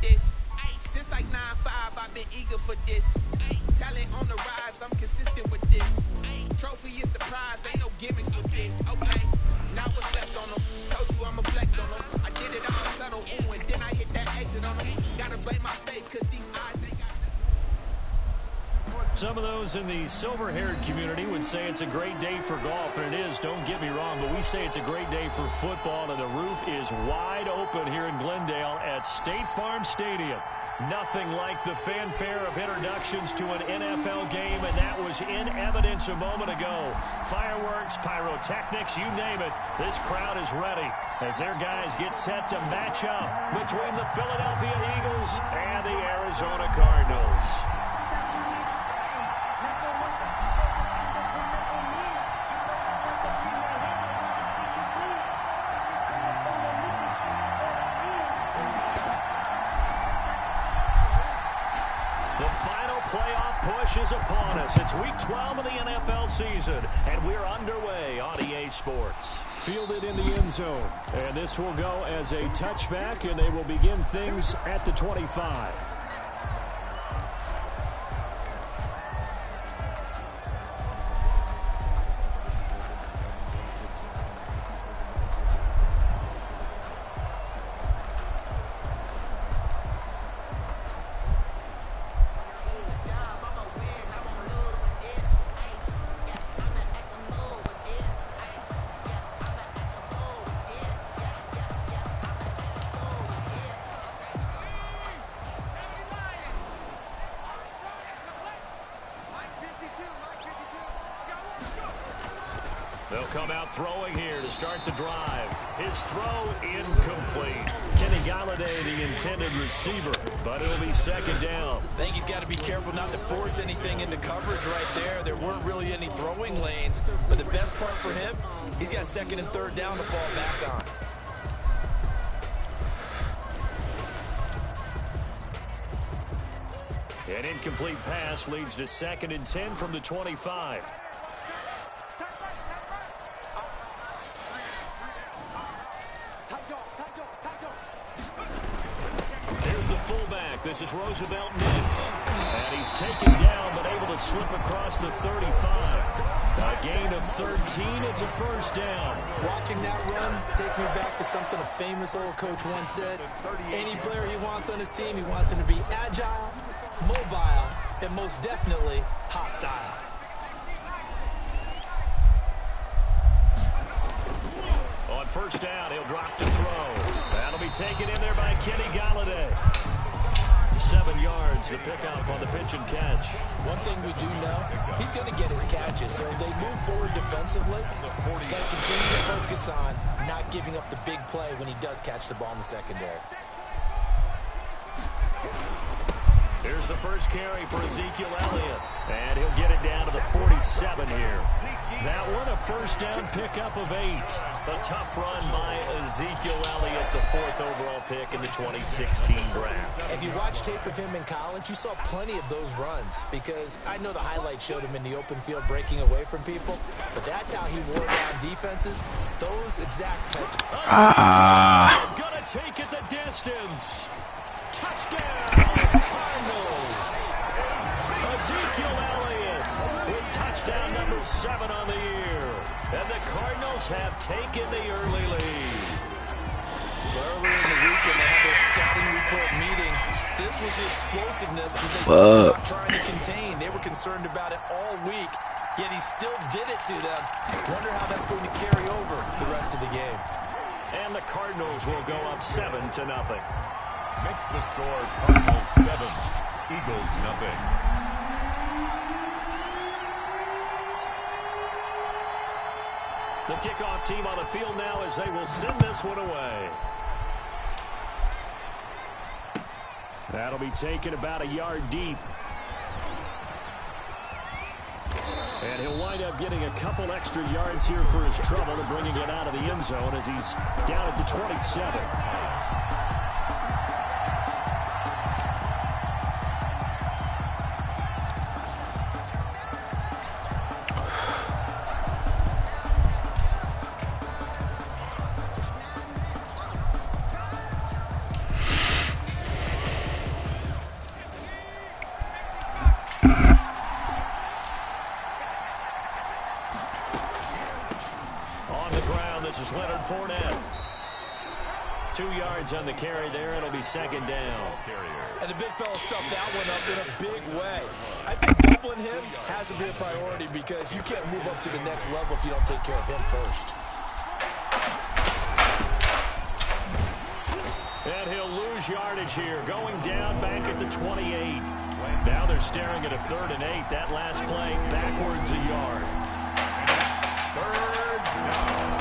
this. Since like 9-5, I've been eager for this. Talent on the rise, I'm consistent with this. Trophy is the prize, ain't no gimmicks with this. Okay, now what's left on them? Told you I'ma flex on them. I did it all subtle, ooh, and then I hit that exit on them. Gotta blame my face, cause these eyes ain't got. Some of those in the silver-haired community would say it's a great day for golf, and it is, don't get me wrong, but we say it's a great day for football, and the roof is wide open here in Glendale at State Farm Stadium. Nothing like the fanfare of introductions to an NFL game, and that was in evidence a moment ago. Fireworks, pyrotechnics, you name it. This crowd is ready as their guys get set to match up between the Philadelphia Eagles and the Arizona Cardinals. Is upon us. It's week 12 of the NFL season, and we're underway on EA Sports. Fielded in the end zone, and this will go as a touchback, and they will begin things at the 25. They'll come out throwing here to start the drive. His throw incomplete. Kenny Galladay, the intended receiver, but it'll be second down. I think he's got to be careful not to force anything into coverage right there. There weren't really any throwing lanes, but the best part for him, he's got second and third down to fall back on. An incomplete pass leads to second and 10 from the 25. Fullback, this is Roosevelt Nix, and he's taken down but able to slip across the 35. A gain of 13, it's a first down. Watching that run takes me back to something a famous old coach once said. Any player he wants on his team, he wants him to be agile, mobile, and most definitely hostile. On first down, he'll drop to throw. That'll be taken in there by Kenny Galladay. 7 yards, the pickup on the pitch and catch. One thing we do know, he's going to get his catches. So as they move forward defensively, got to continue to focus on not giving up the big play when he does catch the ball in the secondary. Here's the first carry for Ezekiel Elliott, and he'll get it down to the 47 here. That one, a first down pickup of 8. A tough run by Ezekiel Elliott, the 4th overall pick in the 2016 draft. If you watch tape of him in college, you saw plenty of those runs, because I know the highlights showed him in the open field breaking away from people, but that's how he wore down defenses. Those exact touches. Gonna take it the distance. Touchdown, Cardinals. Ezekiel Elliott with touchdown number 7 on the year. And the Cardinals have taken the early lead. Earlier in the weekend, they had their scouting report meeting. This was the explosiveness that they talked about trying to contain. They were concerned about it all week, yet he still did it to them. Wonder how that's going to carry over the rest of the game. And the Cardinals will go up 7-0. Makes the score Cardinals 7, Eagles nothing. The kickoff team on the field now as they will send this one away. That'll be taken about a yard deep. And he'll wind up getting a couple extra yards here for his trouble and bringing it out of the end zone as he's down at the 27. Fournette. 2 yards on the carry there. It'll be second down. And the big fella stuffed that one up in a big way. I think doubling him has to be a priority because you can't move up to the next level if you don't take care of him first. And he'll lose yardage here. Going down back at the 28. Now they're staring at a 3rd and 8. That last play backwards a yard. Third down.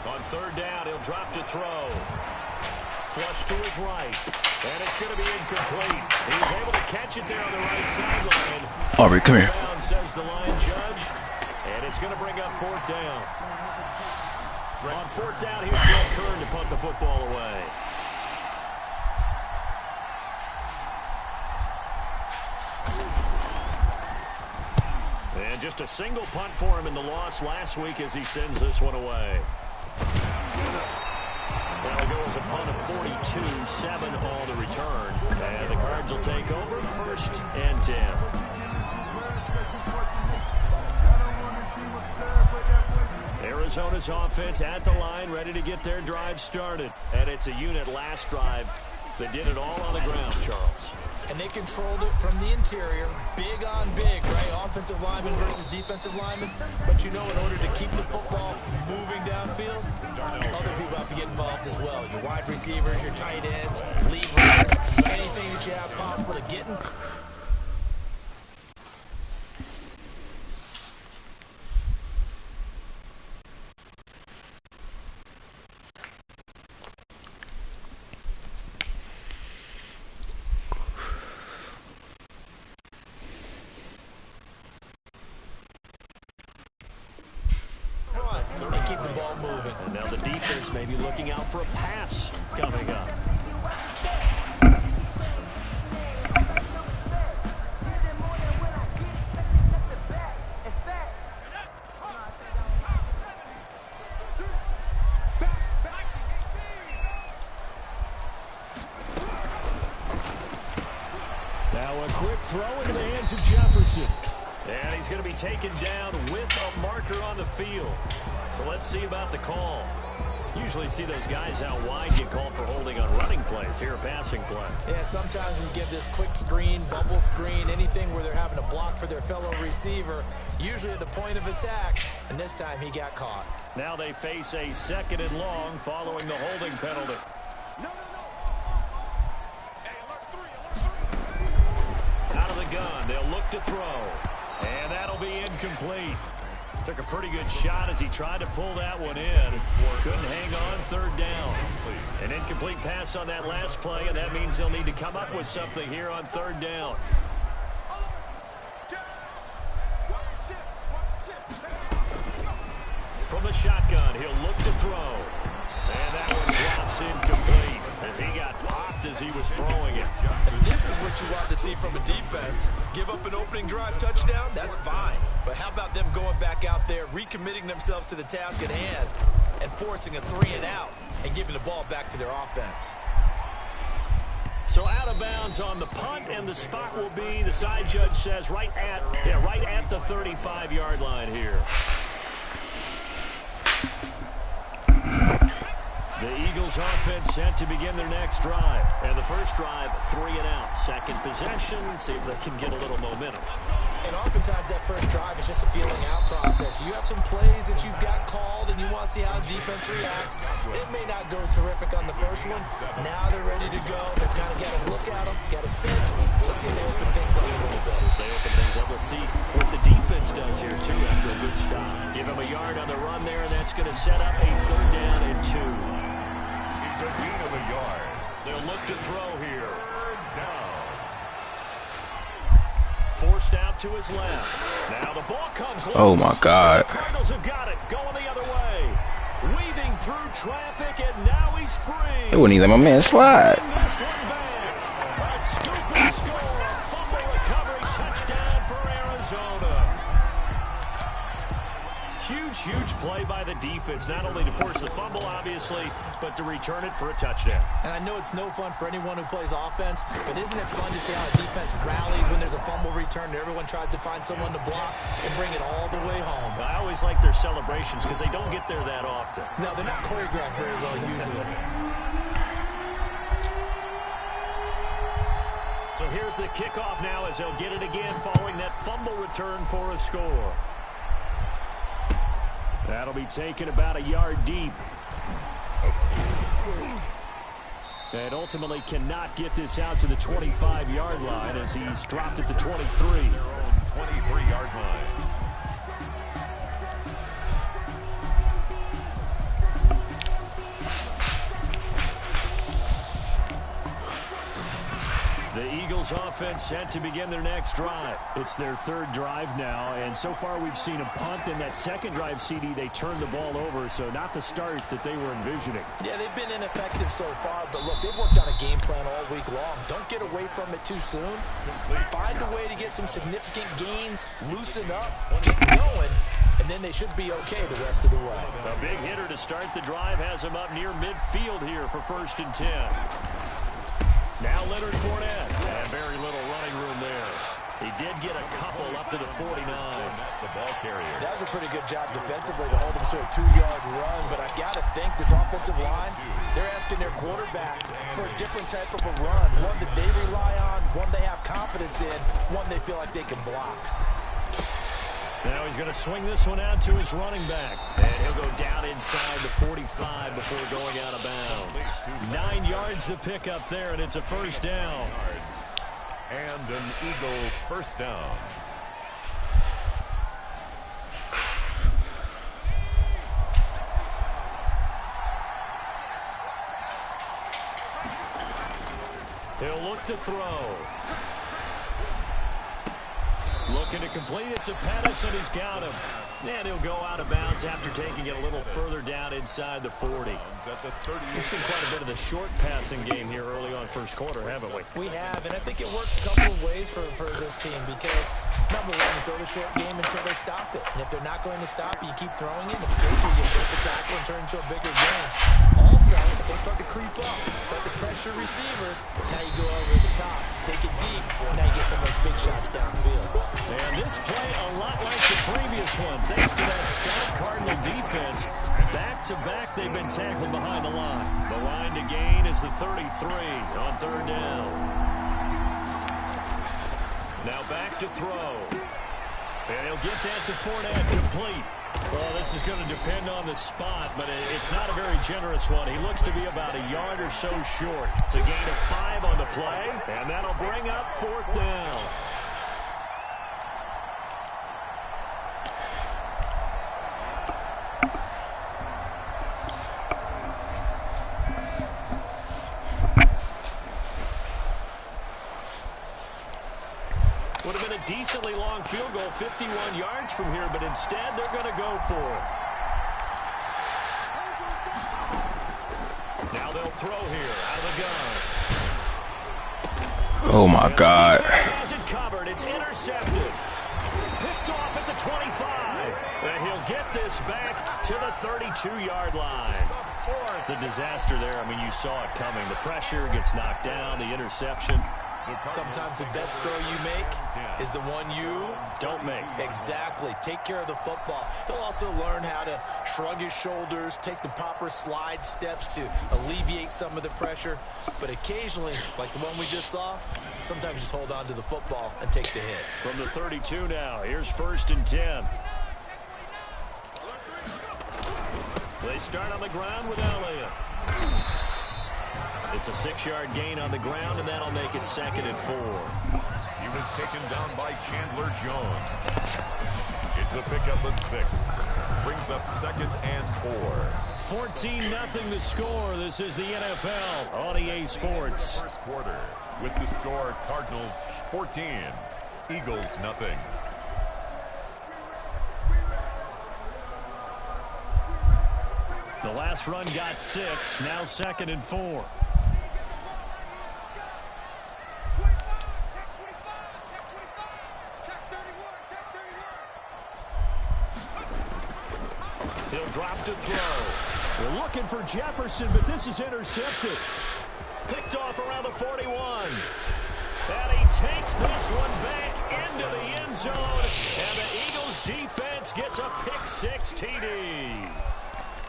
On 3rd down, he'll drop to throw. Flush to his right. And it's going to be incomplete. He's able to catch it there on the right sideline. Aubrey, come here. Down, says the line judge. And it's going to bring up 4th down. On 4th down, here's Brett Kern to punt the football away. And just a single punt for him in the loss last week as he sends this one away. That'll go as a punt of 42, 7 on the return. And the Cards will take over 1st and 10. Arizona's offense at the line, ready to get their drive started. And it's a unit last drive that did it all on the ground, Charles. And they controlled it from the interior, big on big, right? Offensive lineman versus defensive lineman. But you know, in order to keep the football moving downfield, other people have to get involved as well. Your wide receivers, your tight ends, lead runners, anything that you have possible to get in. And keep the ball moving. And now the defense may be looking out for a pass coming up. Now a quick throw into the hands of Jefferson. And he's going to be taken down with a marker on the field. So let's see about the call. Usually see those guys out wide get called for holding on running plays. Here, a passing play. Yeah, sometimes when you get this quick screen, bubble screen, anything where they're having to block for their fellow receiver, usually at the point of attack, and this time he got caught. Now they face a 2nd and long following the holding penalty. Out of the gun, they'll look to throw. And that'll be incomplete. Took a pretty good shot as he tried to pull that one in. Couldn't hang on 3rd down. An incomplete pass on that last play, and that means they'll need to come up with something here on 3rd down. From the shotgun, he'll look to throw. And that one drops incomplete as he got popped as he was throwing it. And this is what you want to see from a defense. Give up an opening drive touchdown, that's fine. But how about them going back out there, recommitting themselves to the task at hand, and forcing a 3 and out, and giving the ball back to their offense. So out of bounds on the punt, and the spot will be, the side judge says, right at the 35-yard line here. The Eagles offense set to begin their next drive. And the first drive, 3 and out. Second possession, see if they can get a little momentum. And oftentimes that first drive is just a feeling out process. You have some plays that you've got called and you want to see how defense reacts. It may not go terrific on the first one. Now they're ready to go. They've kind of got to look at them, got a sense. Let's see if they open things up a little bit. If they open things up, let's see what the defense does here, too, after a good stop. Give him a yard on the run there, and that's going to set up a 3rd down and 2. He's a gain of a yard. They'll look to throw here. 3rd down. Forced out to his left. Now the ball comes loose. Oh my God. The Cardinals have got it. Going the other way. Weaving through traffic, and now he's free. They wouldn't even let my man slide. This one back. A scoop and score. A fumble recovery touchdown for Arizona. Huge huge play by the defense, not only to force the fumble, obviously, but to return it for a touchdown. And I know it's no fun for anyone who plays offense, but isn't it fun to see how a defense rallies when there's a fumble return and everyone tries to find someone to block and bring it all the way home? I always like their celebrations because they don't get there that often. No, they're not choreographed very well usually. So here's the kickoff now as they'll get it again following that fumble return for a score. That'll be taken about a yard deep. And ultimately cannot get this out to the 25-yard line as he's dropped at the 23. Their own 23-yard line. The Eagles offense set to begin their next drive. It's their third drive now, and so far we've seen a punt. In that second drive, CD, they turned the ball over, so not the start that they were envisioning. Yeah, they've been ineffective so far, but look, they've worked on a game plan all week long. Don't get away from it too soon. Find a way to get some significant gains, loosen up, get going, and then they should be okay the rest of the way. A big hitter to start the drive has him up near midfield here for 1st and 10. Now Leonard Fournette, and very little running room there. He did get a couple up to the 49. The ball carrier. That was a pretty good job defensively to hold him to a 2-yard run, but I've got to think this offensive line, they're asking their quarterback for a different type of a run, one that they rely on, one they have confidence in, one they feel like they can block. Now he's going to swing this one out to his running back. And he'll go down inside the 45 before going out of bounds. 9 yards to pick up there, and it's a first down. And an Eagle first down. He'll look to throw. Looking to complete it to Pettis, and he's got him. And he'll go out of bounds after taking it a little further down inside the 40. We've seen quite a bit of the short passing game here early on first quarter, haven't we? We have, and I think it works a couple of ways for this team because, number one, you throw the short game until they stop it. And if they're not going to stop it, you keep throwing it, and occasionally you break the tackle and turn into a bigger game. Also, if they start to creep up, start to pressure receivers, now you go over the top, take it deep, and now you get some of those big shots downfield. And this play a lot like the previous one, thanks to that stout Cardinal defense. Back-to-back, they've been tackled behind the line. The line to gain is the 33 on 3rd down. Now back to throw. And he'll get that to Fournette, complete. Well, this is going to depend on the spot, but it's not a very generous one. He looks to be about a yard or so short. It's a gain of 5 on the play, and that'll bring up 4th down. Would have been a decently long field goal, 51 yards from here, but instead they're going to go for it. Now they'll throw here out of the gun. Oh my God. Has it covered. It's intercepted. Picked off at the 25. And he'll get this back to the 32-yard line. The disaster there, I mean, you saw it coming. The pressure gets knocked down, the interception. Sometimes the best throw you make is the one you don't make. Exactly. Take care of the football. He'll also learn how to shrug his shoulders, take the proper slide steps to alleviate some of the pressure. But occasionally, like the one we just saw, sometimes just hold on to the football and take the hit. From the 32 now, here's 1st and 10. They start on the ground with Elliott. It's a 6-yard gain on the ground, and that'll make it 2nd and 4. He was taken down by Chandler Jones. It's a pickup of 6. Brings up 2nd and 4. 14-0 the score. This is the NFL on EA Sports. First quarter with the score Cardinals 14, Eagles nothing. The last run got 6. Now 2nd and 4. drop to throw. We're looking for Jefferson, but this is intercepted. Picked off around the 41. And he takes this one back into the end zone. And the Eagles defense gets a pick-6 TD.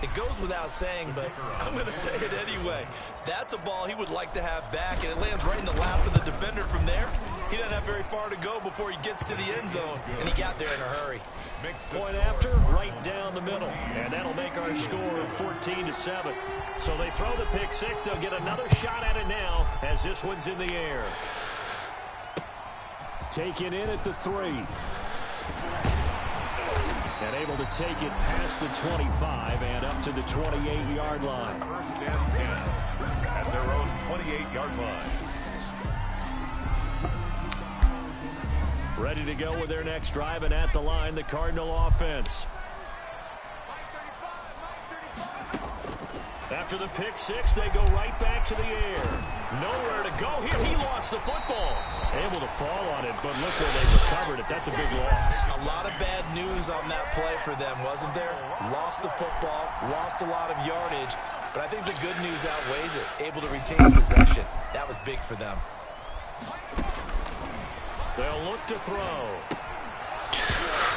It goes without saying, but I'm going to say it anyway. That's a ball he would like to have back, and it lands right in the lap of the defender from there. He doesn't have very far to go before he gets to the end zone, and he got there in a hurry. Point after, right down the middle. And that'll make our score 14-7. So they throw the pick-6. They'll get another shot at it now as this one's in the air. Taken in at the 3. And able to take it past the 25 and up to the 28-yard line. First and 10 at their own 28-yard line. Ready to go with their next drive, and at the line, the Cardinal offense. After the pick-6, they go right back to the air. Nowhere to go here. He lost the football. Able to fall on it, but look where they recovered it. That's a big loss. A lot of bad news on that play for them, wasn't there? Lost the football, lost a lot of yardage, but I think the good news outweighs it. Able to retain possession. That was big for them. They'll look to throw.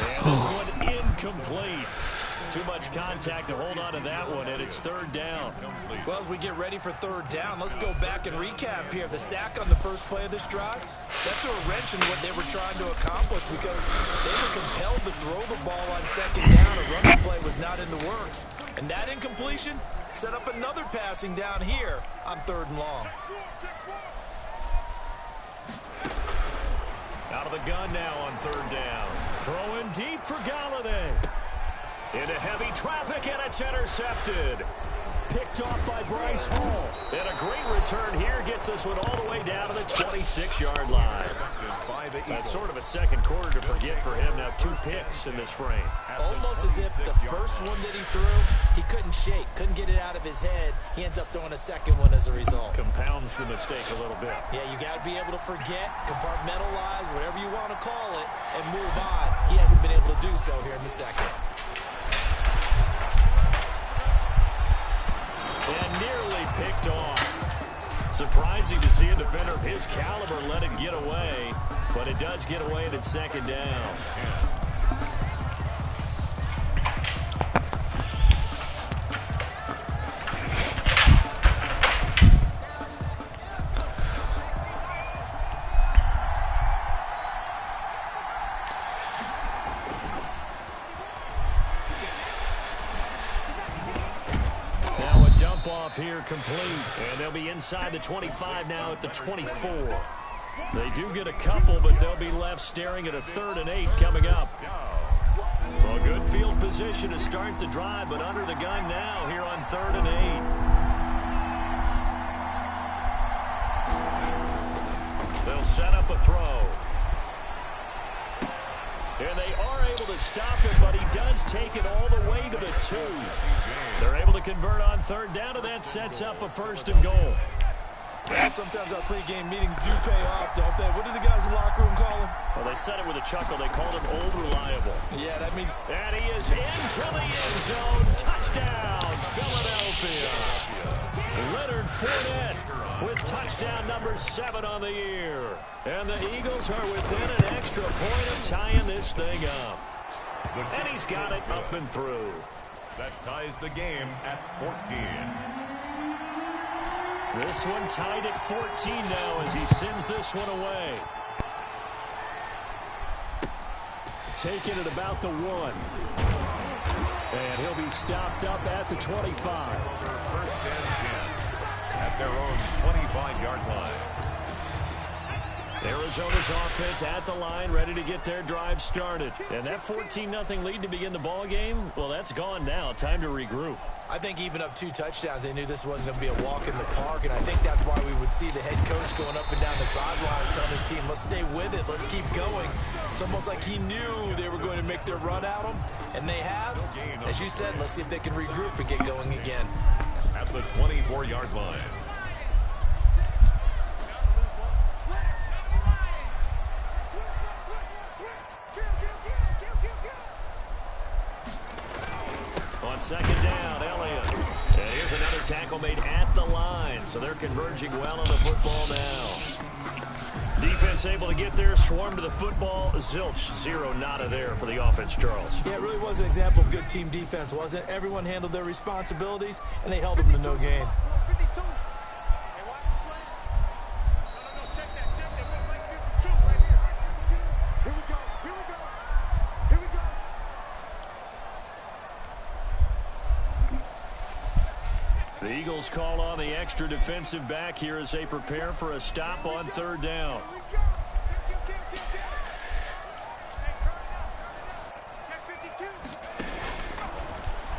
And this one incomplete. Too much contact to hold on to that one, and it's third down. Well, as we get ready for third down, let's go back and recap here. The sack on the first play of this drive, that threw a wrench in what they were trying to accomplish because they were compelled to throw the ball on second down. A running play was not in the works. And that incompletion set up another passing down here on third and long. Out of the gun now on third down. Throwing deep for Galladay. Into heavy traffic, and it's intercepted. Picked off by Bryce Hall. And a great return here gets this one all the way down to the 26-yard line. That's sort of a second quarter to forget for him. Now 2 picks in this frame. Almost as if the first one that he threw, he couldn't shake, couldn't get it out of his head. He ends up throwing a second one as a result. Compounds the mistake a little bit. Yeah, you got to be able to forget, compartmentalize, whatever you want to call it, and move on. He hasn't been able to do so here in the second. And nearly picked off. Surprising to see a defender of his caliber let it get away, but it does get away, and it's second down. Here complete, and they'll be inside the 25 now at the 24. They do get a couple, but they'll be left staring at a 3rd and 8 coming up. Well, good field position to start the drive, but under the gun now here on 3rd and 8. They'll set up a throw. And they are able to stop it, but he does take it all the way to the 2. They're able to convert on third down, and that sets up a 1st and goal. Yeah, sometimes our pregame meetings do pay off, don't they? What did the guys in the locker room call him? Well, they said it with a chuckle. They called him Old Reliable. Yeah, that means... And he is into the end zone. Touchdown, Philadelphia. Leonard Fournette with touchdown number 7 on the year. And the Eagles are within an extra point of tying this thing up. And he's got it up and through. That ties the game at 14. This one tied at 14 now as he sends this one away. Taking it about the 1. And he'll be stopped up at the 25. First and 10 at their own 25-yard line. Arizona's offense at the line, ready to get their drive started. And that 14-0 lead to begin the ball game, well, that's gone now. Time to regroup. I think even up 2 touchdowns, they knew this wasn't going to be a walk in the park, and I think that's why we would see the head coach going up and down the sidelines telling his team, let's stay with it, let's keep going. It's almost like he knew they were going to make their run at him, and they have. As you said, let's see if they can regroup and get going again. At the 24-yard line. On second acclimate at the line, so they're converging well on the football now. Defense able to get there, swarm to the football. Zilch, 0 nada there for the offense, Charles. Yeah, it really was an example of good team defense, wasn't it? Everyone handled their responsibilities, and they held them to no gain. The Eagles call on the extra defensive back here as they prepare for a stop on 3rd down.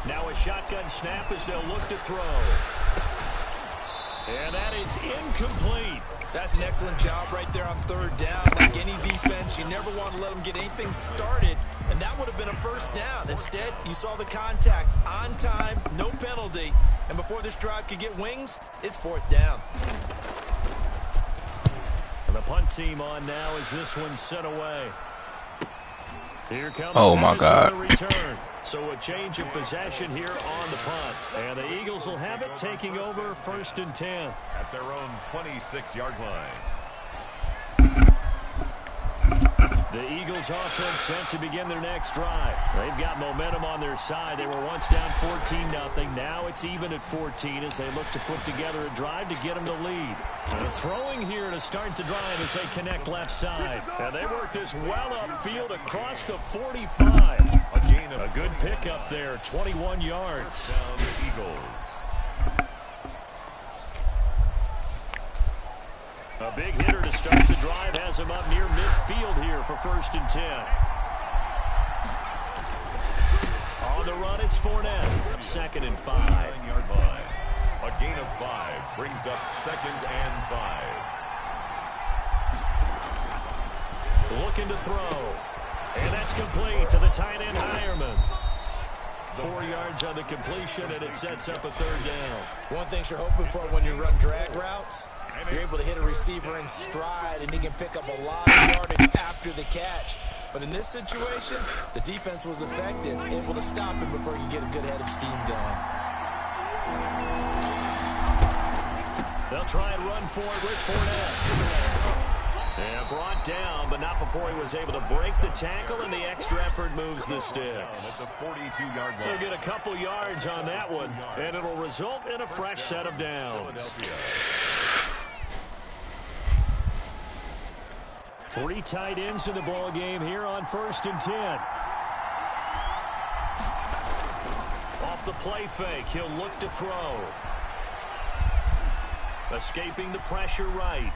Now a shotgun snap as they'll look to throw. And that is incomplete. That's an excellent job right there on 3rd down. Like any defense, you never want to let them get anything started, and that would have been a 1st down. Instead, you saw the contact on time, no penalty, and before this drive could get wings, it's 4th down. And the punt team on now as this one's sent away. Here comes my God. the return. So a change of possession here on the punt. And the Eagles will have it taking over 1st and 10. At their own 26-yard line. The Eagles offense set to begin their next drive. They've got momentum on their side. They were once down 14-0. Now it's even at 14 as they look to put together a drive to get them the lead. And throwing here to start the drive as they connect left side. And they work this well upfield across the 45. A good pickup there, 21 yards. Down the Eagles. A big hitter to start the drive has him up near midfield here for 1st and 10. On the run, it's Fournette. 2nd and 5. 9-yard line. A gain of 5 brings up 2nd and 5. Looking to throw. And that's complete to the tight end, Hireman. 4 yards on the completion, and it sets up a 3rd down. One thing you're hoping for when you run drag routes, you're able to hit a receiver in stride, and he can pick up a lot of yardage after the catch. But in this situation, the defense was effective, able to stop him before you get a good head of steam going. They'll try and run for it with Fournette. And brought down, but not before he was able to break the tackle, and the extra effort moves the sticks. At the 42-yard line. They'll get a couple yards on that one, and it'll result in a fresh set of downs. 3 tight ends in the ball game here on 1st and 10. Off the play fake, he'll look to throw. Escaping the pressure right.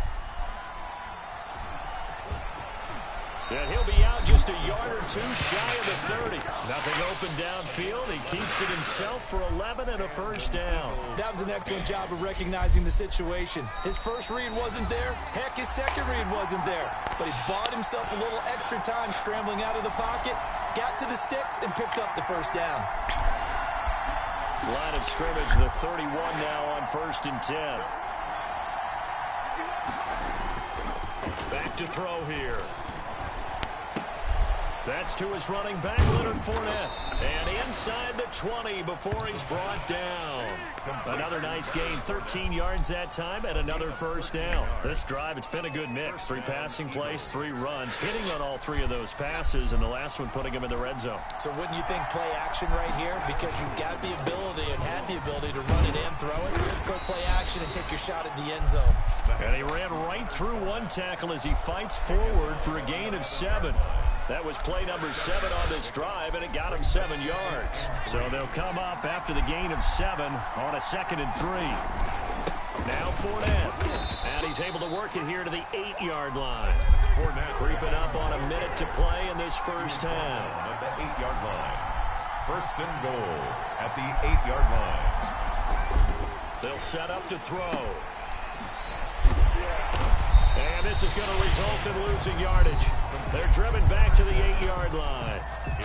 And he'll be out just a yard or 2 shy of the 30. Nothing open downfield. He keeps it himself for 11 and a 1st down. That was an excellent job of recognizing the situation. His first read wasn't there. Heck, his second read wasn't there. But he bought himself a little extra time scrambling out of the pocket, got to the sticks, and picked up the 1st down. Line of scrimmage, the 31 now on 1st and 10. Back to throw here. That's to his running back, Leonard Fournette. And inside the 20 before he's brought down. Another nice gain, 13 yards that time, and another 1st down. This drive, it's been a good mix. 3 passing plays, 3 runs, hitting on all 3 of those passes, and the last one putting him in the red zone. So wouldn't you think play action right here? Because you've got the ability and had the ability to run it and throw it. Go play action and take your shot at the end zone. And he ran right through one tackle as he fights forward for a gain of 7. That was play number 7 on this drive, and it got him 7 yards. So they'll come up after the gain of 7 on a 2nd and 3. Now Fournette. And he's able to work it here to the 8-yard line. Fournette creeping up on a minute to play in this first half. At the 8-yard line. 1st and goal at the 8-yard line. They'll set up to throw. And this is going to result in losing yardage. They're driven back to the 8-yard line.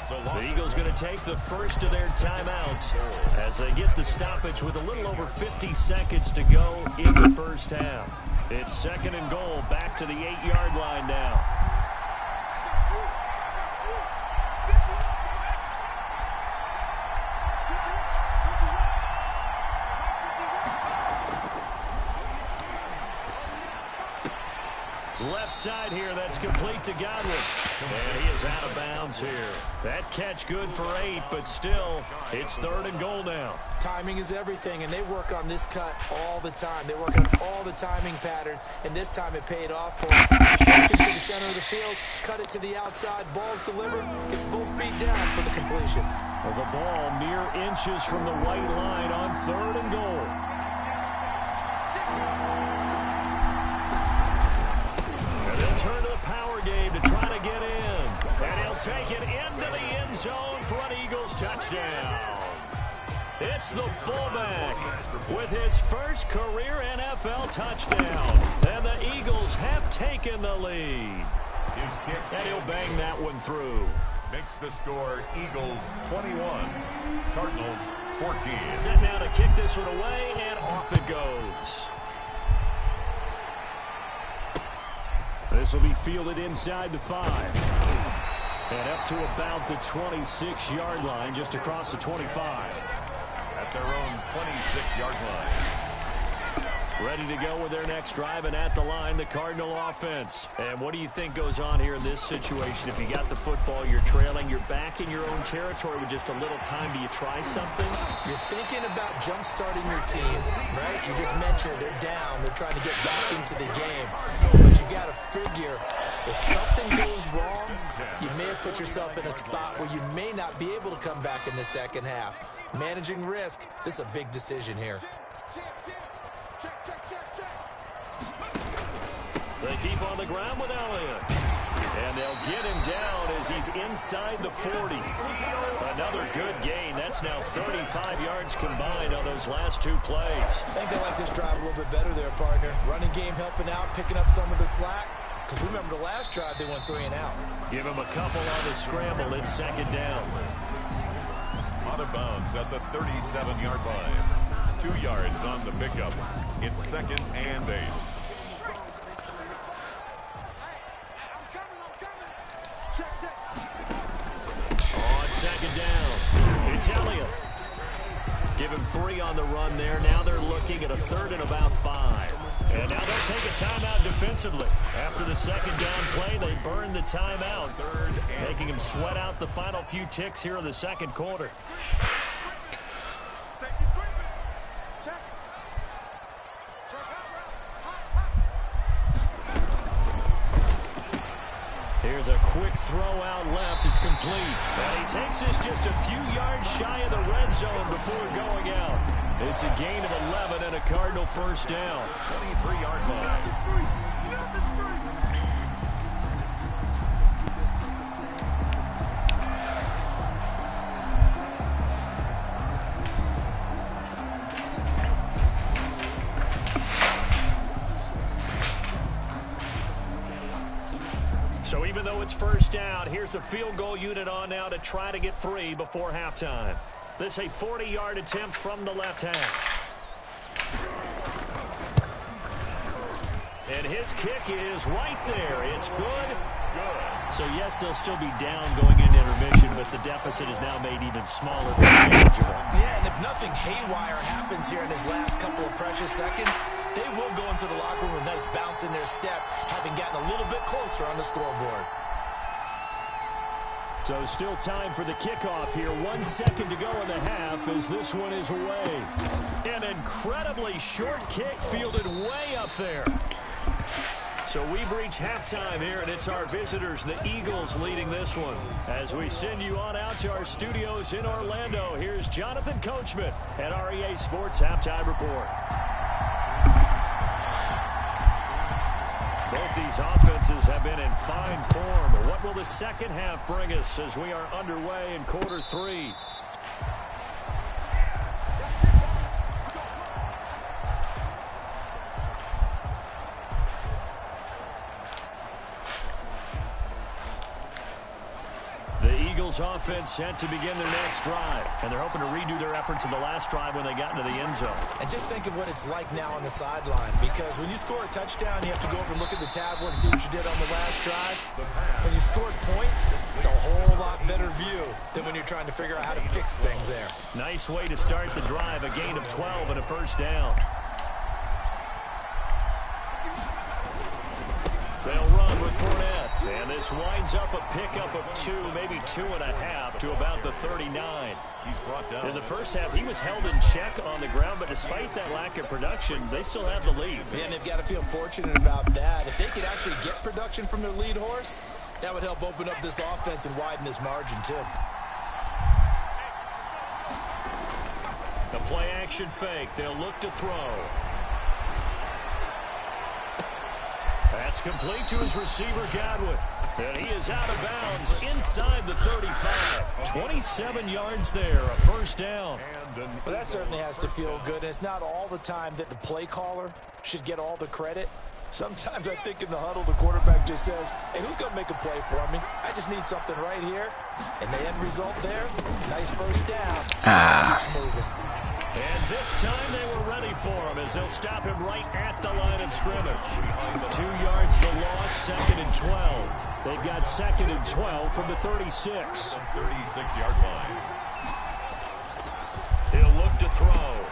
The Eagles going to take the first of their timeouts as they get the stoppage with a little over 50 seconds to go in the first half. It's 2nd and goal, back to the 8-yard line now. Left side here, that's complete to Godwin. And he is out of bounds here. That catch good for 8, but still, it's 3rd and goal now. Timing is everything, and they work on this cut all the time. They work on all the timing patterns, and this time it paid off for them. Back into the center of the field, cut it to the outside, ball's delivered, gets both feet down for the completion. Well, the ball mere inches from the white line on 3rd and goal. And they'll turn to the power game to try to get in. And he'll take it into the end zone for an Eagles touchdown. It's the fullback with his first career NFL touchdown. And the Eagles have taken the lead. His kick. And he'll bang that one through. Makes the score Eagles 21, Cardinals 14. Set now to kick this one away, and off it goes. This will be fielded inside the 5. And up to about the 26-yard line, just across the 25. At their own 26-yard line. Ready to go with their next drive, and at the line, the Cardinal offense. And what do you think goes on here in this situation? If you got the football, you're trailing, you're back in your own territory with just a little time. Do you try something? You're thinking about jump-starting your team, right? You just mentioned they're down. They're trying to get back into the game. But you got to figure, if something goes wrong, you may have put yourself in a spot where you may not be able to come back in the second half. Managing risk, this is a big decision here. They keep on the ground with Elliott. And they'll get him down as he's inside the 40. Another good gain. That's now 35 yards combined on those last 2 plays. I think they like this drive a little bit better there, partner. Running game helping out, picking up some of the slack. Because remember the last drive, they went 3 and out. Give him a couple on the scramble. It's 2nd down. Out of bounds at the 37-yard line. 2 yards on the pickup. It's 2nd and 8. On 2nd down, it's Elliott. Give him 3 on the run there. Now they're looking at a 3rd and about 5. And now they'll take a timeout defensively. After the 2nd down play, they burn the timeout, making him sweat out the final few ticks here in the 2nd quarter. Here's a quick throw out left. It's complete. And he takes this just a few yards shy of the red zone before going out. It's a gain of 11 and a Cardinal first down. 23-yard line. So even though it's first down, here's the field goal unit on now to try to get 3 before halftime. This a 40-yard attempt from the left hash. And his kick is right there. It's good. So yes, they'll still be down going into intermission, but the deficit is now made even smaller than manageable. Yeah, and if nothing haywire happens here in his last couple of precious seconds, they will go into the locker room with a nice bounce in their step, having gotten a little bit closer on the scoreboard. So still time for the kickoff here. 1 second to go in the half as this one is away. An incredibly short kick fielded way up there. So we've reached halftime here, and it's our visitors, the Eagles, leading this one. As we send you on out to our studios in Orlando, here's Jonathan Coachman at REA Sports Halftime Report. Both these offenses have been in fine form. What will the second half bring us as we are underway in quarter 3? The Eagles offense set to begin their next drive, and they're hoping to redo their efforts in the last drive when they got into the end zone. And just think of what it's like now on the sideline, because when you score a touchdown, you have to go over and look at the tablet and see what you did on the last drive. When you scored points, it's a whole lot better view than when you're trying to figure out how to fix things there. Nice way to start the drive, a gain of 12 and a first down. They And this winds up a pickup of 2, maybe 2.5 to about the 39. He's brought down. In the first half, he was held in check on the ground, but despite that lack of production, they still have the lead. And they've got to feel fortunate about that. If they could actually get production from their lead horse, that would help open up this offense and widen this margin, too. The play-action fake. They'll look to throw. That's complete to his receiver, Godwin. And he is out of bounds inside the 35. 27 yards there, a first down. Well, that certainly has to feel good. And it's not all the time that the play caller should get all the credit. Sometimes I think in the huddle, the quarterback just says, hey, who's going to make a play for me? I just need something right here. And the end result there, nice first down. Keeps moving. And this time they were ready for him as they'll stop him right at the line of scrimmage. 2 yards the loss, 2nd and 12. They've got 2nd and 12 from the 36. 36-yard line. He'll look to throw.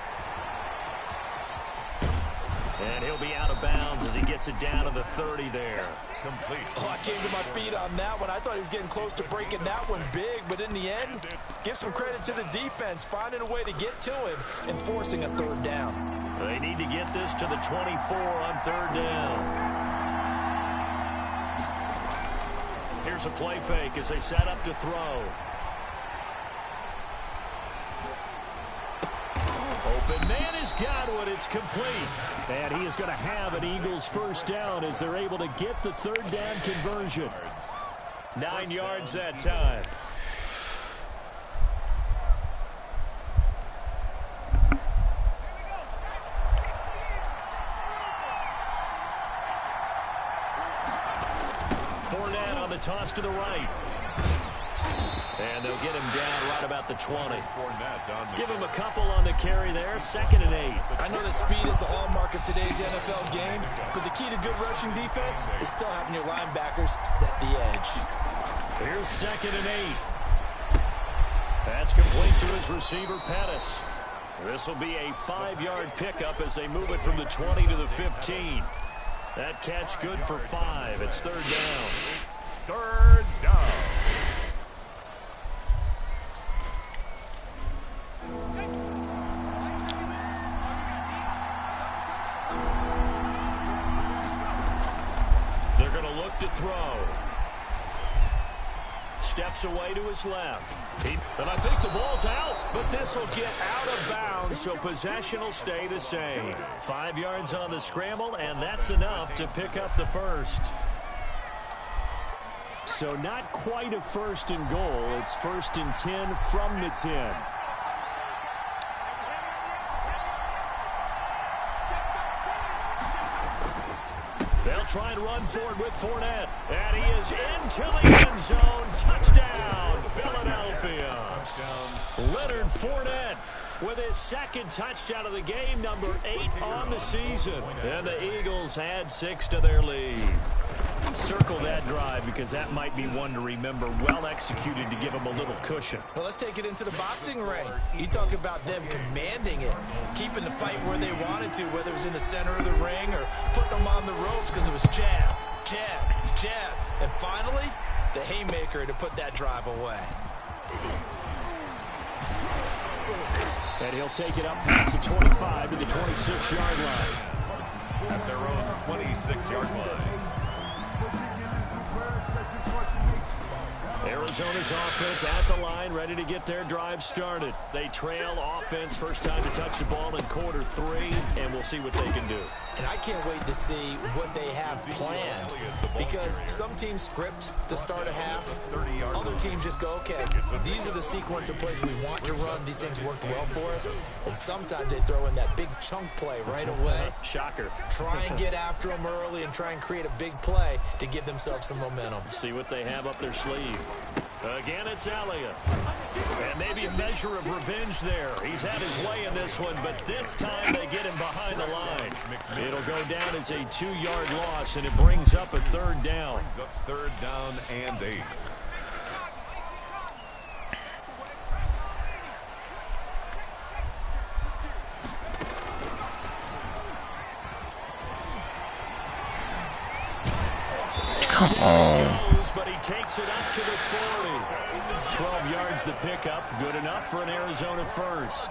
And he'll be out of bounds as he gets it down to the 30 there. Complete. Oh, I came to my feet on that one. I thought he was getting close to breaking that one big, but in the end, give some credit to the defense, finding a way to get to him and forcing a 3rd down. They need to get this to the 24 on 3rd down. Here's a play fake as they set up to throw. Open man is Godwin. It's complete. And he is going to have an Eagles first down as they're able to get the 3rd down conversion. 9 yards that time. Fournette on the toss to the right. And they'll get him down right about the 20. Give him a couple on the carry there. 2nd and 8. I know that speed is the hallmark of today's NFL game, but the key to good rushing defense is still having your linebackers set the edge. Here's 2nd and 8. That's complete to his receiver, Pettis. This will be a 5-yard pickup as they move it from the 20 to the 15. That catch good for 5. It's 3rd down. 3rd down. They're going to look to throw. Steps away to his left. And I think the ball's out, but this will get out of bounds, so possession will stay the same. 5 yards on the scramble, and that's enough to pick up the first. So not quite a 1st and goal. It's 1st and 10 from the 10. They'll try and run forward with Fournette. And he is into the end zone. Touchdown, Philadelphia. Leonard Fournette with his 2nd touchdown of the game, number 8 on the season. And the Eagles add 6 to their lead. Circle that drive because that might be one to remember. Well executed to give them a little cushion. Well, let's take it into the boxing ring. You talk about them commanding it, keeping the fight where they wanted to, whether it was in the center of the ring or putting them on the ropes because it was jab, jab, jab. And finally, the haymaker to put that drive away. And he'll take it up past the 25 to the 26-yard line. At their own 26-yard line. Arizona's offense at the line, ready to get their drive started. They trail offense, first time to touch the ball in quarter 3, and we'll see what they can do. And I can't wait to see what they have planned, because some teams script to start a half. Other teams just go, okay, these are the sequence of plays we want to run. These things worked well for us. And sometimes they throw in that big chunk play right away. Shocker. Try and get after them early and try and create a big play to give themselves some momentum. See what they have up their sleeve. Again, it's Elliott. And maybe a measure of revenge there. He's had his way in this one, but this time they get him behind the line. It'll go down as a 2-yard loss, and it brings up a 3rd down. 3rd down and 8. Come on. Goes, but he takes it up to the 40. 12 yards the pickup. Good enough for an Arizona first.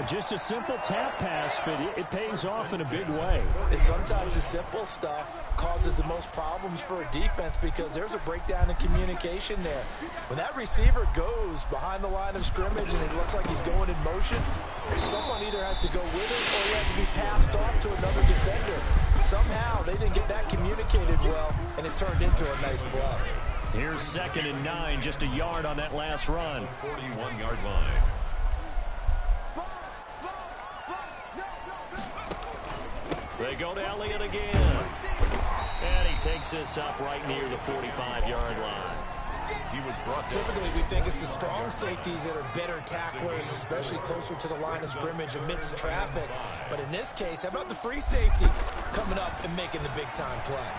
Just a simple tap pass, but it pays off in a big way. And sometimes the simple stuff causes the most problems for a defense because there's a breakdown in communication there. When that receiver goes behind the line of scrimmage and it looks like he's going in motion, someone either has to go with it or he has to be passed off to another defender. Somehow they didn't get that communicated well, and it turned into a nice play. Here's 2nd and 9, just a yard on that last run. 41-yard line. They go to Elliott again. And he takes this up right near the 45-yard line. He was brought down. Typically, we think it's the strong safeties that are better tacklers, especially closer to the line of scrimmage amidst traffic. But in this case, how about the free safety coming up and making the big-time play?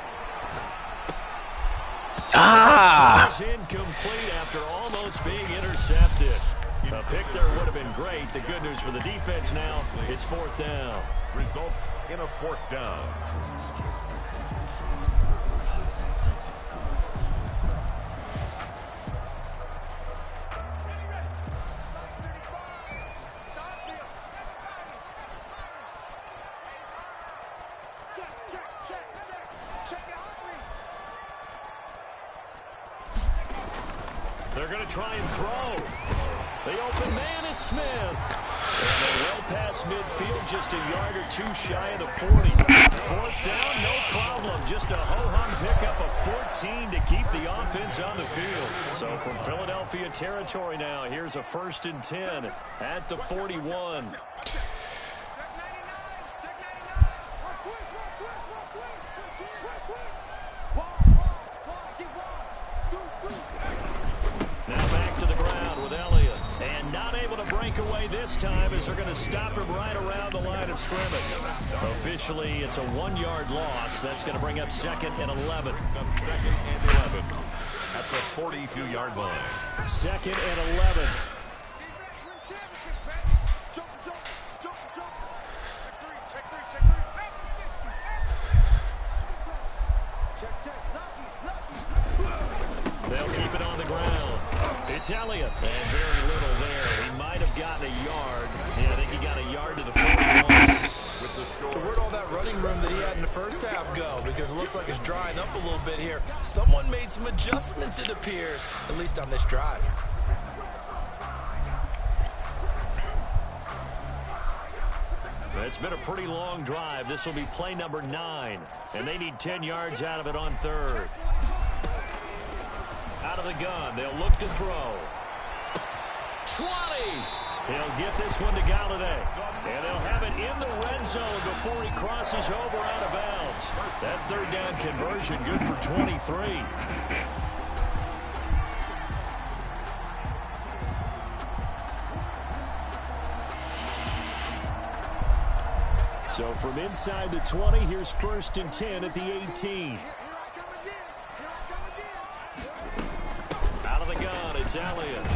It's incomplete after almost being intercepted. A pick there would have been great. The good news for the defense now, it's 4th down. Results in a 4th down. They're going to try and throw. The open man is Smith. And they're well past midfield, just a yard or two shy of the 40. 4th down, no problem. Just a ho-hum pickup of 14 to keep the offense on the field. So from Philadelphia territory now, here's a 1st and 10 at the 41. Now back to the ground with Elliott. And not able to break away this time as they're going to stop him right around the line of scrimmage. Officially, it's a 1-yard loss. That's going to bring up 2nd and 11. Brings up 2nd and 11 at the 42-yard line. 2nd and 11. They'll keep it on the ground. It's Elliott. And very little there. He might have gotten a yard. Yeah, I think he got a yard to the 41. So where'd all that running room that he had in the first half go? Because it looks like it's drying up a little bit here. Someone made some adjustments, it appears, at least on this drive. It's been a pretty long drive. This will be play number 9. And they need 10 yards out of it on 3rd. Out of the gun. They'll look to throw. 20. He'll get this one to Galladay. And they'll have it in the red zone before he crosses over out of bounds. That 3rd down conversion good for 23. So from inside the 20, here's 1st and 10 at the 18. Out of the gun, it's Elliott.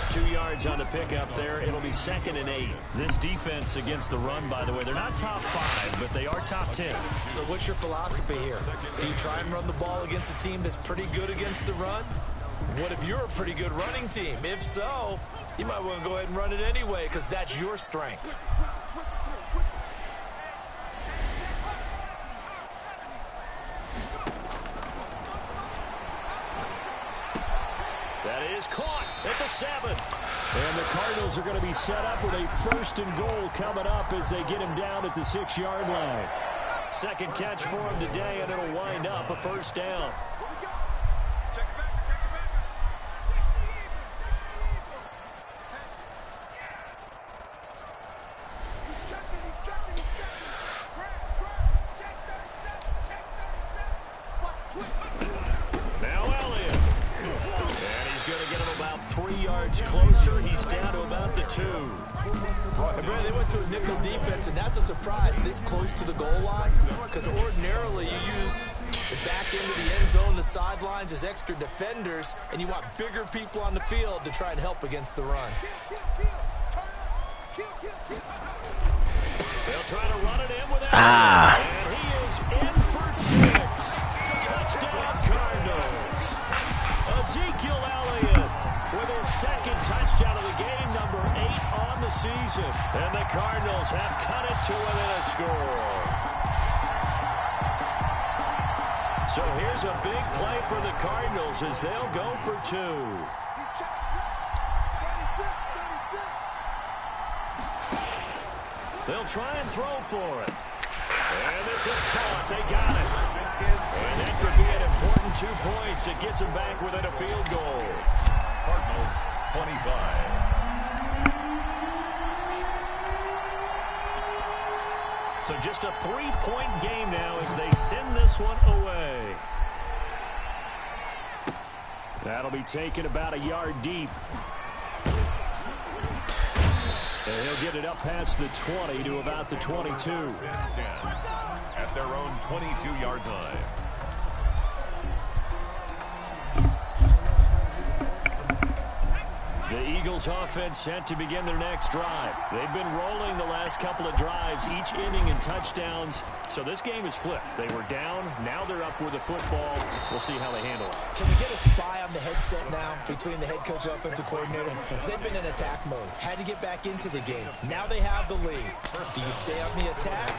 2 yards on the pickup there. It'll be 2nd and 8. This defense against the run, by the way, they're not top 5, but they are top 10. So what's your philosophy here? Do you try and run the ball against a team that's pretty good against the run? What if you're a pretty good running team? If so, you might want to go ahead and run it anyway because that's your strength. That is caught at the 7. And the Cardinals are going to be set up with a 1st and goal coming up as they get him down at the 6-yard line. 2nd catch for him today, and it'll wind up a 1st down. Now Elliott. And he's going to get him about 3 yards closer. He's down to about the 2. And Brad, they went to a nickel defense, and that's a surprise this close to the goal line because ordinarily you use the back end of the end zone, the sidelines as extra defenders, and you want bigger people on the field to try and help against the run. They'll try to run it in with Elliott. And he is in for 6. on the season, and the Cardinals have cut it to within a score. So here's a big play for the Cardinals as they'll go for 2. They'll try and throw for it. And this is caught. They got it. And that could be an important 2 points. It gets them back within a field goal. Cardinals 25. So just a 3-point game now as they send this one away. That'll be taken about a yard deep. And he'll get it up past the 20 to about the 22. At their own 22-yard line. The Eagles offense set to begin their next drive. They've been rolling the last couple of drives, each inning in touchdowns. So this game is flipped. They were down. Now they're up with the football. We'll see how they handle it. Can we get a spy on the headset now between the head coach and offensive coordinator? They've been in attack mode. Had to get back into the game. Now they have the lead. Do you stay on the attack,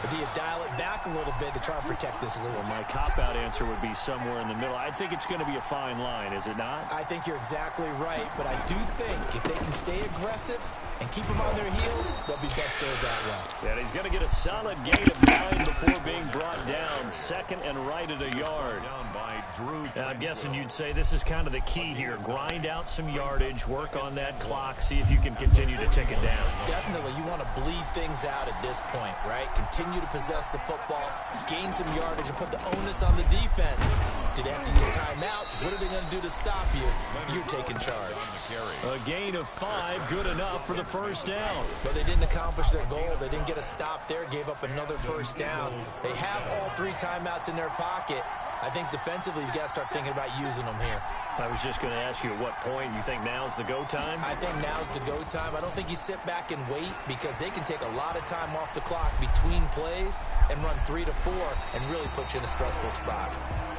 or do you dial it back a little bit to try and protect this lead? Well, my cop-out answer would be somewhere in the middle. I think it's going to be a fine line, is it not? I think you're exactly right, but I do think if they can stay aggressive and keep them on their heels, they'll be best served that way. And he's going to get a solid gain of 9 before being brought down. Second and right at a yard. Down by Drew. Now, I'm guessing you'd say this is kind of the key here. Grind out some yardage, work on that clock, see if you can continue to tick it down. Definitely, you want to bleed things out at this point, right? Continue to possess the football, gain some yardage, and put the onus on the defense. Do they have to use timeouts? What are they going to do to stop you? You're taking charge. A gain of 5, good enough for the first down. But they didn't accomplish their goal. They didn't get a stop there, gave up another first down. They have all 3 timeouts in their pocket. I think defensively, you've got to start thinking about using them here. I was just going to ask you at what point you think now's the go time? I think now's the go time. I don't think you sit back and wait because they can take a lot of time off the clock between plays and run 3 to 4 and really put you in a stressful spot.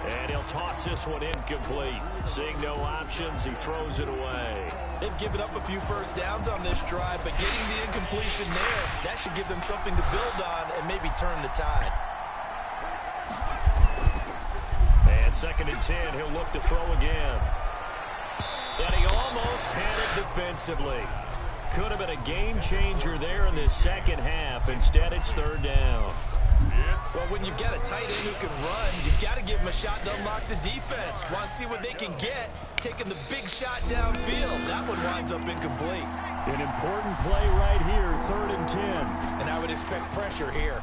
And he'll toss this one incomplete. Seeing no options, he throws it away. They've given up a few first downs on this drive, but getting the incompletion there, that should give them something to build on and maybe turn the tide. And 2nd and 10, he'll look to throw again. And he almost had it defensively. Could have been a game changer there in this second half. Instead, it's 3rd down. Well, when you've got a tight end who can run, you've got to give him a shot to unlock the defense. Want to see what they can get, taking the big shot downfield. That one winds up incomplete. An important play right here, 3rd and 10. And I would expect pressure here.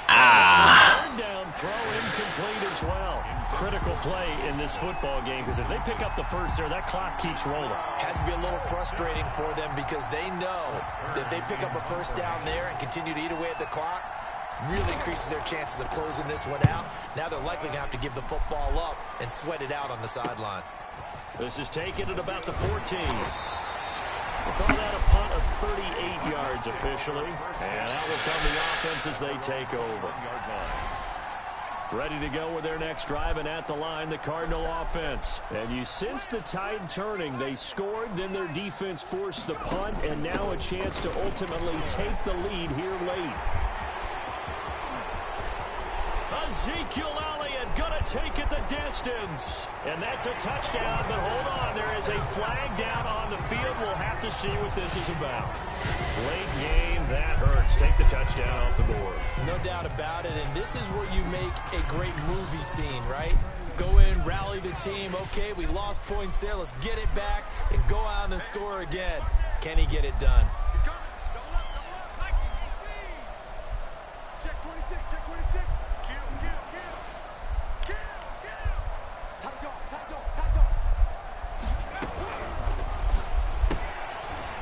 Third down throw incomplete as well. Critical play in this football game because if they pick up the first there, that clock keeps rolling. Has to be a little frustrating for them because they know that if they pick up a first down there and continue to eat away at the clock, really increases their chances of closing this one out. Now they're likely going to have to give the football up and sweat it out on the sideline. This is taken at about the 14. We'll call that a punt of 38 yards officially. And out will come the offense as they take over. Ready to go with their next drive, and at the line, the Cardinal offense. And you sense the tide turning. They scored, then their defense forced the punt, and now a chance to ultimately take the lead here late. Ezekiel Elliott gonna take it the distance. And that's a touchdown, but hold on, there is a flag down on the field. We'll have to see what this is about. Late game, that hurts. Take the touchdown off the board. No doubt about it, and this is where you make a great movie scene, right? Go in, rally the team. Okay, we lost points there. Let's get it back and go out and score again. Can he get it done?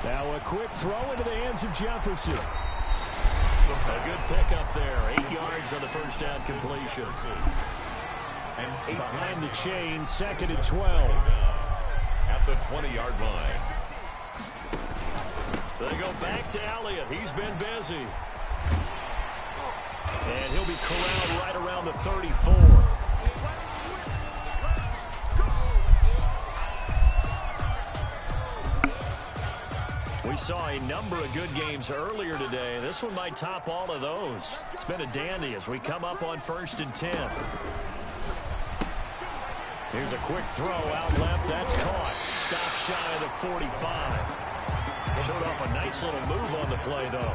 Now a quick throw into the hands of Jefferson. A good pickup there. 8 yards on the first down completion. And Behind the chain, 2nd and 12. At the 20-yard line. They go back to Elliott. He's been busy. And he'll be corralled right around the 34. saw a number of good games earlier today. This one might top all of those. It's been a dandy as we come up on 1st and 10. Here's a quick throw out left. That's caught. Stop shy of the 45. Showed off a nice little move on the play, though.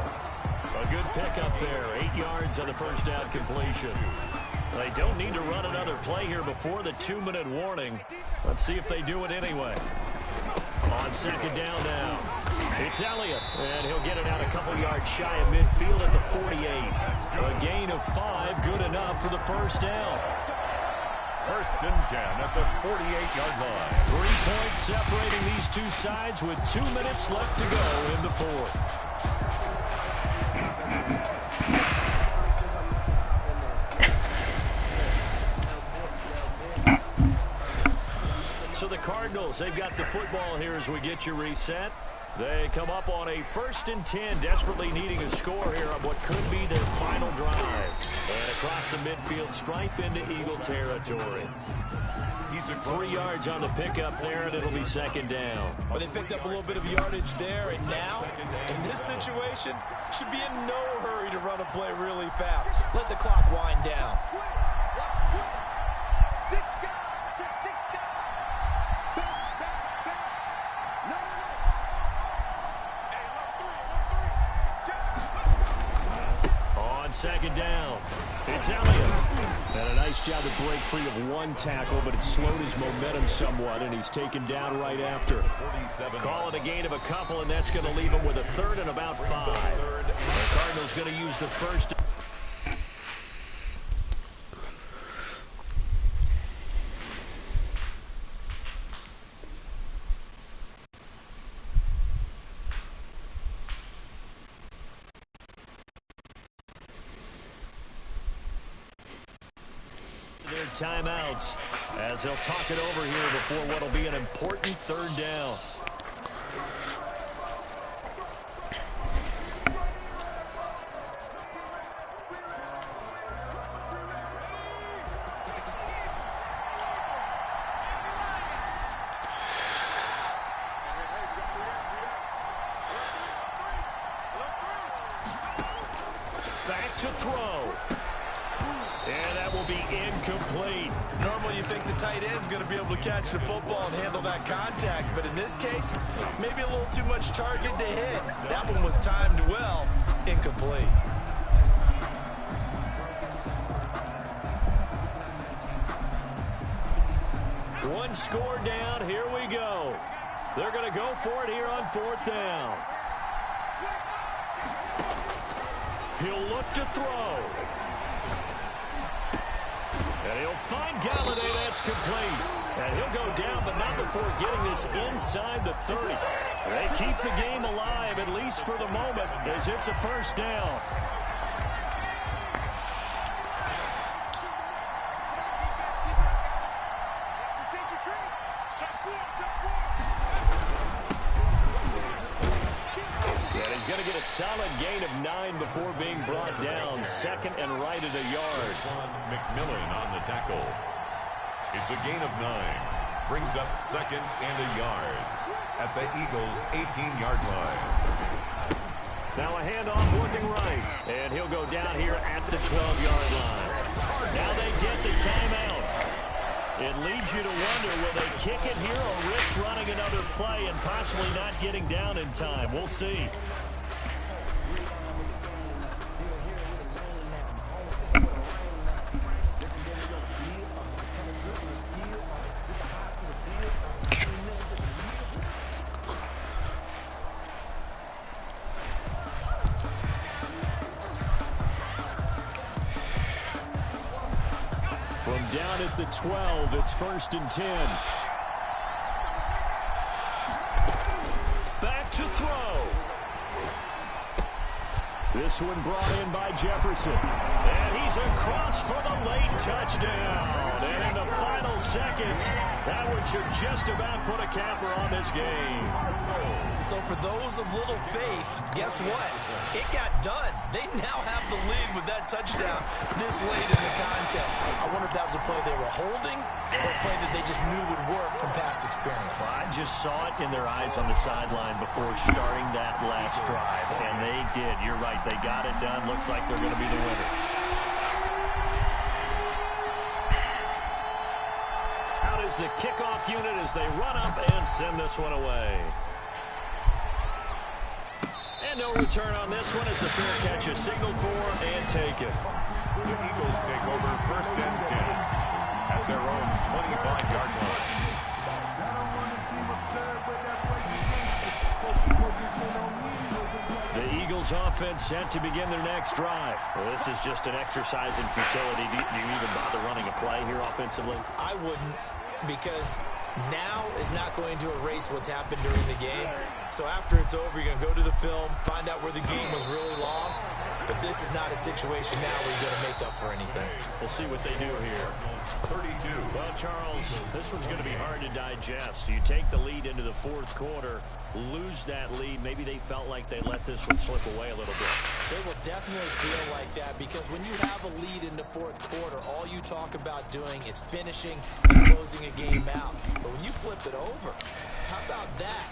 A good pickup there. 8 yards on the first down completion. They don't need to run another play here before the 2-minute warning. Let's see if they do it anyway. On 2nd down now. It's Elliott, and he'll get it out a couple yards shy of midfield at the 48. A gain of 5, good enough for the first down. 1st and 10 at the 48-yard line. 3 points separating these two sides with 2 minutes left to go in the 4th. So the Cardinals, they've got the football here as we get you reset. They come up on a 1st and 10, desperately needing a score here on what could be their final drive. And across the midfield stripe into Eagle territory. 3 yards on the pickup there, and it'll be 2nd down. Well, they picked up a little bit of yardage there, and now, in this situation, should be in no hurry to run a play really fast. Let the clock wind down. On 2nd down, it's Elliott. And a nice job to break free of one tackle, but it slowed his momentum somewhat, and he's taken down right after. Call it a gain of a couple, and that's going to leave him with a 3rd and about 5. The Cardinals going to use the first. Their timeouts as they'll talk it over here before what will be an important 3rd down. Back to throw. And that will be incomplete. Normally you think the tight end's going to be able to catch the football and handle that contact, but in this case, maybe a little too much target to hit. That one was timed well, incomplete. One score down, here we go. They're going to go for it here on 4th down. He'll look to throw. And he'll find Galladay. That's complete. And he'll go down, but not before getting this inside the 30. They keep the game alive, at least for the moment, as it's a 1st down. And he's going to get a solid gain of 9 before being brought down. 2nd and right at a yard. McMillan on the tackle. It's a gain of 9. Brings up 2nd and a yard at the Eagles' 18-yard line. Now a handoff working right. And he'll go down here at the 12-yard line. Now they get the timeout. It leads you to wonder, will they kick it here or risk running another play and possibly not getting down in time? We'll see. From down at the 12, it's 1st and 10. Back to throw. This one brought in by Jefferson. And he's across for the late touchdown. And in the final seconds, that one should just about put a capper on this game. So for those of little faith, guess what? It got done. They now have the lead with that touchdown this late in the contest. I wonder if that was a play they were holding or a play that they just knew would work from past experience. Well, I just saw it in their eyes on the sideline before starting that last drive, and they did. You're right. They got it done. Looks like they're going to be the winners. Out is the kickoff unit as they run up and send this one away. And no return on this one as the fair catch is signaled for and taken. The Eagles take over 1st and 10 at their own 25-yard line. The Eagles offense set to begin their next drive. Well, this is just an exercise in futility. Do you even bother running a play here offensively? I wouldn't, because now is not going to erase what's happened during the game. So after it's over, you're going to go to the film, find out where the game was really lost. But this is not a situation now where you're going to make up for anything. We'll see what they do here. 32. Well, Charles, this one's going to be hard to digest. You take the lead into the 4th quarter, lose that lead. Maybe they felt like they let this one slip away a little bit. They will definitely feel like that, because when you have a lead in the 4th quarter, all you talk about doing is finishing and closing a game out. But when you flip it over, how about that?